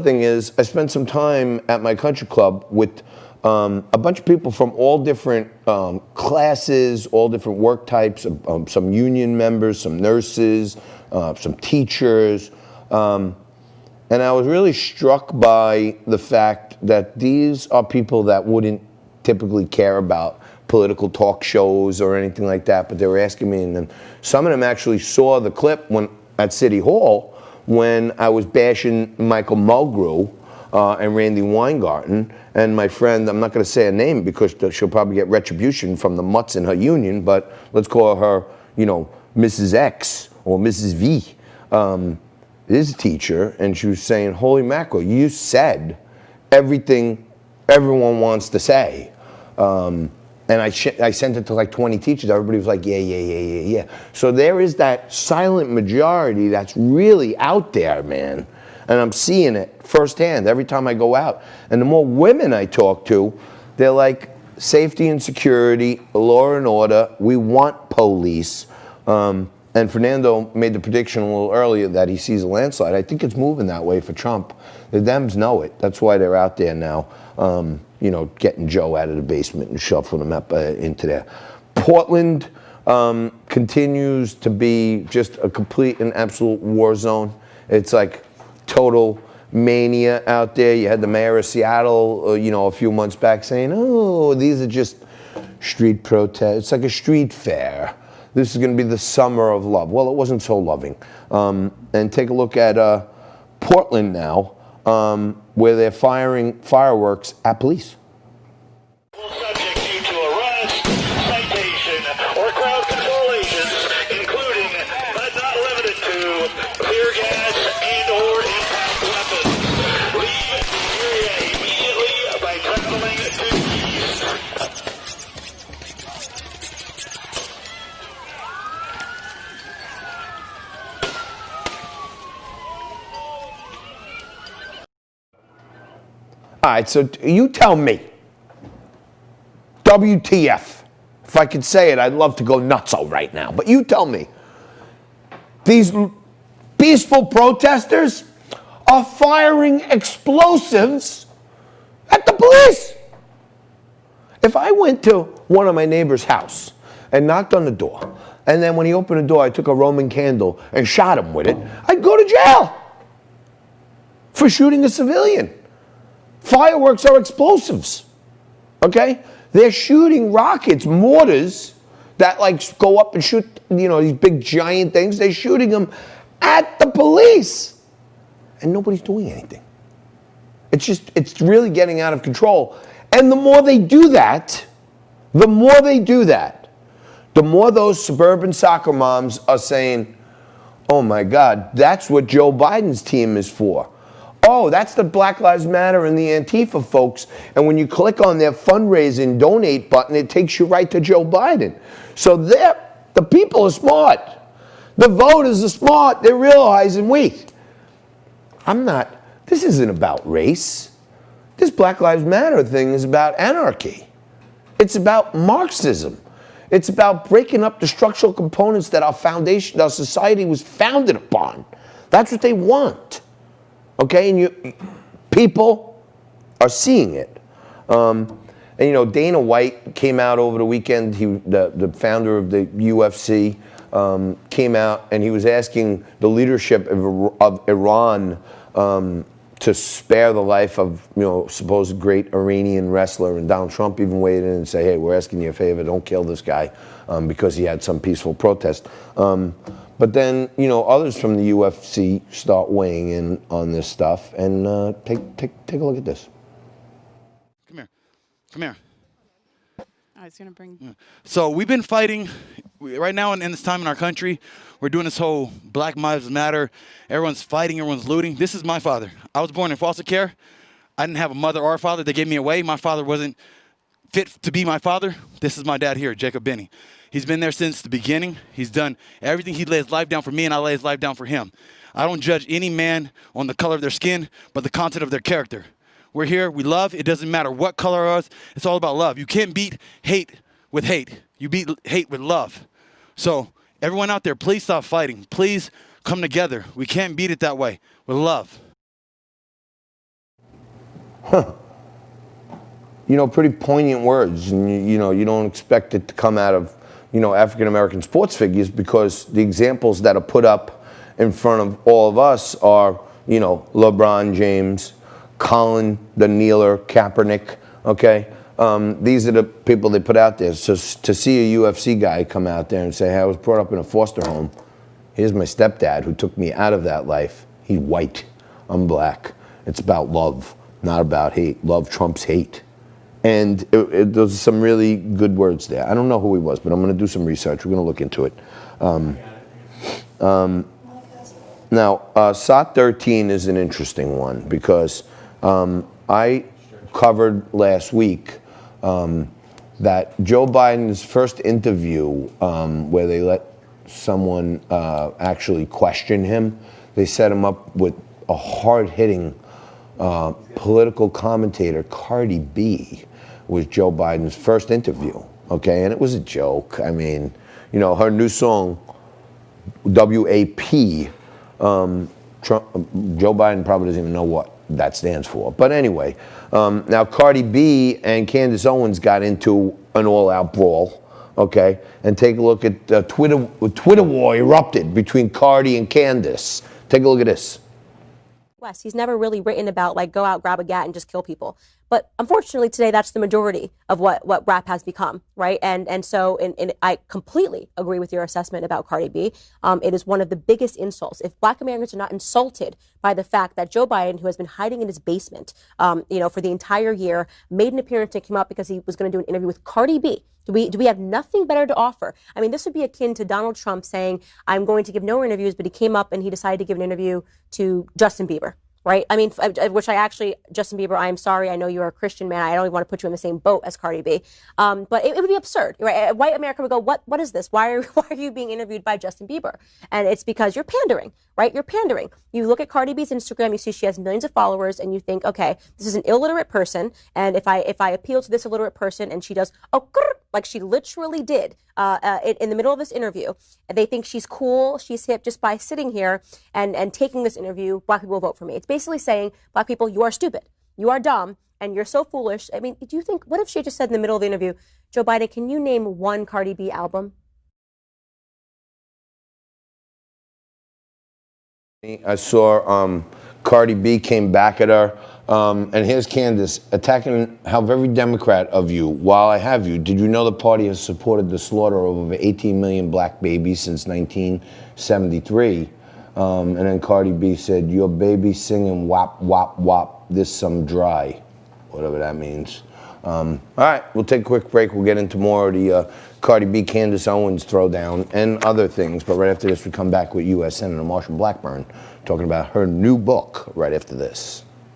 thing is, I spent some time at my country club with a bunch of people from all different classes, all different work types, some union members, some nurses, some teachers. And I was really struck by the fact that these are people that wouldn't typically care about political talk shows or anything like that, but they were asking me, and then some of them actually saw the clip at City Hall when I was bashing Michael Mulgrew and Randy Weingarten, and my friend, I'm not going to say her name because she'll probably get retribution from the mutts in her union, but let's call her, Mrs. X or Mrs. V, is a teacher, and she was saying, holy mackerel, you said everything everyone wants to say. And I sent it to like 20 teachers. Everybody was like, yeah. So there is that silent majority that's really out there, man. And I'm seeing it firsthand every time I go out. And the more women I talk to, they're like, safety and security, law and order, we want police. And Fernando made the prediction a little earlier that he sees a landslide. I think it's moving that way for Trump. The Dems know it. That's why they're out there now, getting Joe out of the basement and shuffling him up into there. Portland continues to be just a complete and absolute war zone. It's like total mania out there. You had the mayor of Seattle, a few months back saying, oh, these are just street protests. It's like a street fair. This is going to be the summer of love. Well, it wasn't so loving. And take a look at Portland now, where they're firing fireworks at police. Subject you to arrest, citation, or crowd control agents, including but not limited to tear gas and/or impact weapons. Leave the area immediately by traveling to the east. All right, so you tell me, WTF. If I could say it, I'd love to go nutso right now. But you tell me, these peaceful protesters are firing explosives at the police. If I went to one of my neighbor's house and knocked on the door, and then when he opened the door, I took a Roman candle and shot him with it, I'd go to jail for shooting a civilian. Fireworks are explosives, okay? They're shooting rockets, mortars that like go up and shoot, these big giant things. They're shooting them at the police, and nobody's doing anything. It's really getting out of control. And the more they do that, the more those suburban soccer moms are saying, oh my God, that's what Joe Biden's team is for. Oh, that's the Black Lives Matter and the Antifa folks. And when you click on their fundraising donate button, it takes you right to Joe Biden. So the people are smart. The voters are smart. They're realizing, wait, this isn't about race. This Black Lives Matter thing is about anarchy. It's about Marxism. It's about breaking up the structural components that our society was founded upon. That's what they want. Okay, and people are seeing it. And Dana White came out over the weekend. The founder of the UFC came out and he was asking the leadership of Iran to spare the life of supposed great Iranian wrestler. And Donald Trump even weighed in and said, hey, we're asking you a favor, don't kill this guy because he had some peaceful protest. But then, others from the UFC start weighing in on this stuff. And take a look at this. Come here. I was going to bring... Yeah. So we've been fighting right now in this time in our country. We're doing this whole Black Lives Matter. Everyone's fighting, everyone's looting. This is my father. I was born in foster care. I didn't have a mother or a father. They gave me away. My father wasn't fit to be my father. This is my dad here, Jacob Benny. He's been there since the beginning. He's done everything. He laid his life down for me, and I lay his life down for him. I don't judge any man on the color of their skin, but the content of their character. We're here. We love. It doesn't matter what color it is. It's all about love. You can't beat hate with hate. You beat hate with love. So everyone out there, please stop fighting. Please come together. We can't beat it that way with love. pretty poignant words, and you don't expect it to come out of, African American sports figures, because the examples that are put up in front of all of us are, LeBron James, Colin the Kneeler Kaepernick, okay? These are the people they put out there. So to see a UFC guy come out there and say, hey, I was brought up in a foster home. Here's my stepdad who took me out of that life. He's white. I'm black. It's about love, not about hate. Love trumps hate. And those are some really good words there. I don't know who he was, but I'm going to do some research. We're going to look into it. Now, SOT 13 is an interesting one, because I covered last week that Joe Biden's first interview, where they let someone actually question him, they set him up with a hard-hitting political commentator, Cardi B, was Joe Biden's first interview, okay? And it was a joke. I mean, her new song, WAP, Joe Biden probably doesn't even know what that stands for. But anyway, now Cardi B and Candace Owens got into an all-out brawl, okay? And take a look at Twitter war erupted between Cardi and Candace. Take a look at this. West. He's never really written about like go out, grab a gat and just kill people. But unfortunately today that's the majority of what rap has become, right? And so I completely agree with your assessment about Cardi B. It is one of the biggest insults. If Black Americans are not insulted by the fact that Joe Biden, who has been hiding in his basement, for the entire year, made an appearance and came out because he was going to do an interview with Cardi B. Do we have nothing better to offer? I mean, this would be akin to Donald Trump saying, I'm going to give no interviews, but he came up and he decided to give an interview to Justin Bieber. Right? I mean, Justin Bieber, I'm sorry. I know you're a Christian man. I don't even want to put you in the same boat as Cardi B. But it would be absurd, right? White America would go, what is this? Why are you being interviewed by Justin Bieber? And it's because you're pandering, right? You're pandering. You look at Cardi B's Instagram, you see she has millions of followers, and you think, okay, this is an illiterate person. And if I appeal to this illiterate person and she does, like she literally did in the middle of this interview, they think she's cool, she's hip just by sitting here and taking this interview, Black people will vote for me. It's basically saying, Black people, you are stupid, you are dumb, and you're so foolish. I mean, do you think, what if she just said in the middle of the interview, Joe Biden, can you name one Cardi B album? I saw Cardi B came back at her, and here's Candace attacking how very Democrat of you. While I have you, did you know the party has supported the slaughter of over 18 million black babies since 1973? And then Cardi B said, your baby singing wop, wop, wop, this some dry, whatever that means. All right, we'll take a quick break. We'll get into more of the Cardi B, Candace Owens throwdown and other things. But right after this, we come back with U.S. Senator Marsha Blackburn talking about her new book right after this.